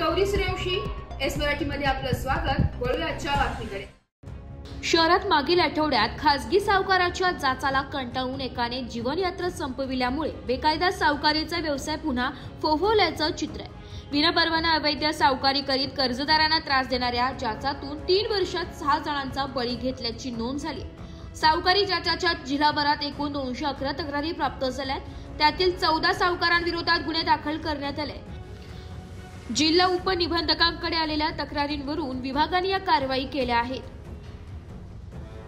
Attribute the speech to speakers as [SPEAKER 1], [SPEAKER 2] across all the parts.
[SPEAKER 1] Gauri Suryavanshi, S मराठीमध्ये आपलं स्वागत। वळूया आजच्या बातमीकडे।
[SPEAKER 2] शहरात मागील आठवड्यात खासगी सावकाराच्या जाचाला कंटाळून एकाने जीवनयात्रा संपविल्यामुळे बेकायदा सावकारीचा व्यवसाय पुन्हा फोफवल्याचं चित्र आहे। विनापरवाना अवैध सावकारी करीत कर्जदारांना त्रास देणाऱ्या जाचातून 3 वर्षात 6 जणांचा बळी घेतल्याची नोंद झाली। सावकारी जाचाच्या जिल्हाभरात एकूण 211 तक्रारी प्राप्त झाल्या, त्यातील 14 सावकारांविरोधात गुन्हे दाखल करण्यात आले। जिल्हा उपनिबंधकांकडे आलेल्या तक्रारींवरून विभागाने या कारवाई केल्या आहेत।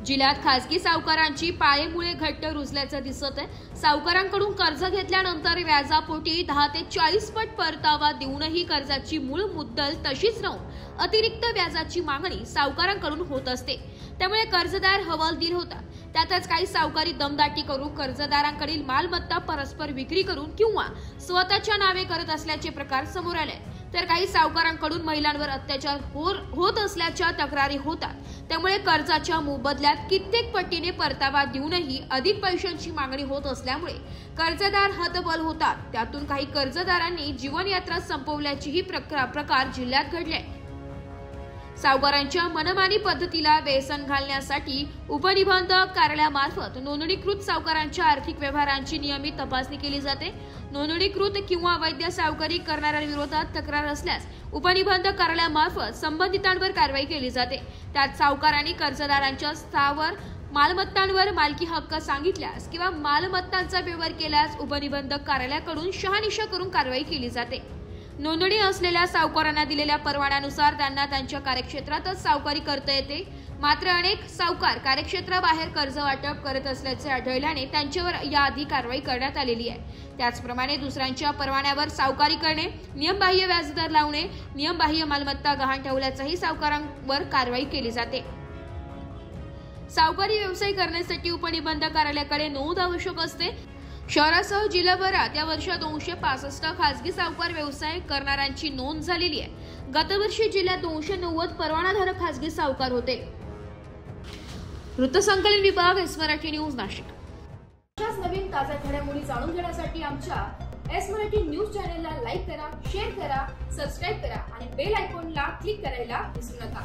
[SPEAKER 2] जिल्ह्यात खासगी सावकारांची पाळेमुळे घट्ट रुजल्याचं दिसत आहे। सावकारांकडून कर्ज घेतल्यानंतर व्याजापोटी 10 ते 40 पट परतावा देऊनही कर्जाची मूळ मुद्दल तशीच राहून अतिरिक्त व्याजाची मागणी सावकारांकडून होत असते। त्यामुळे कर्जदार हवालदिल होतात। त्यातच काही सावकारी दमदाटी करून कर्जदारांकडील मालमत्ता परस्पर विक्री करून किंवा स्वतःच्या नावे करत असल्याचे प्रकार समोर आले, तर काही सावकारांकडून महिलांवर अत्याचार होत असल्याच्या तक्रारी होतात। त्यामुळे कर्जाच्या मोबदल्यात कित्येक पटीने परतावा देऊनही अधिक पैशांची मागणी होत असल्यामुळे कर्जदार हतबल होतात। त्यातून काही कर्जदारांनी जीवनयात्रा संपवल्याचेही प्रकार जिल्ह्यात घडले। सावकारांच्या मनमानी पद्धतीला वेसन घालण्यासाठी उपनिबंधक कार्यालयामार्फत नोंदणीकृत सावकारांच्या आर्थिक व्यवहारांची नियमित तपासणी केली जाते। नोंदणीकृत किंवा अवैध सावकारी करणाऱ्यांविरोधात तक्रार असल्यास उपनिबंधक कार्यालयामार्फत संबंधितांवर कारवाई केली जाते। त्यात सावकारांनी कर्जदारांच्या स्थावर मालमत्तांवर मालकी हक्क सांगितल्यास किंवा मालमत्तांचा व्यवहार केल्यास उपनिबंधक कार्यालयाकडून शहानिशा करून कारवाई केली जाते। नोंदणी असलेल्या सावकारांना दिलेल्या परवान्यानुसार त्यांना त्यांच्या कार्यक्षेत्रातच सावकारी करता येते। मात्र अनेक सावकार कार्यक्षेत्राबाहेर कर्ज वाटप करत असल्याचे आढळल्याने त्यांच्यावर याआधी कारवाई करण्यात आलेली आहे। त्याचप्रमाणे दुसऱ्यांच्या परवान्यावर सावकारी करणे, नियमबाह्य व्याजदर लावणे, नियमबाह्य मालमत्ता गहाण ठेवल्याचाही सावकारांवर कारवाई केली जाते। सावकारी व्यवसाय करण्यासाठी उपनिबंधक कार्यालयाकडे नोंद आवश्यक असते। शहरासह जिल्हाभरात या वर्षात 265 खासगी सावकार व्यवसाय करणाऱ्यांची नोंद झालेली आहे। गतवर्षी जिल्ह्यात 290 परवानाधारक खासगी सावकार होते। वृत्तसंकलन विभाग, एस मराठी न्यूज, नाशिक।
[SPEAKER 1] अशाच नवीन ताज्या घडामोडी जाणून घेण्यासाठी आमच्या एस मराठी न्यूज चॅनलला लाईक करा, शेअर करा, सबस्क्राइब करा आणि बेल आयकॉनला क्लिक करायला विसरू नका।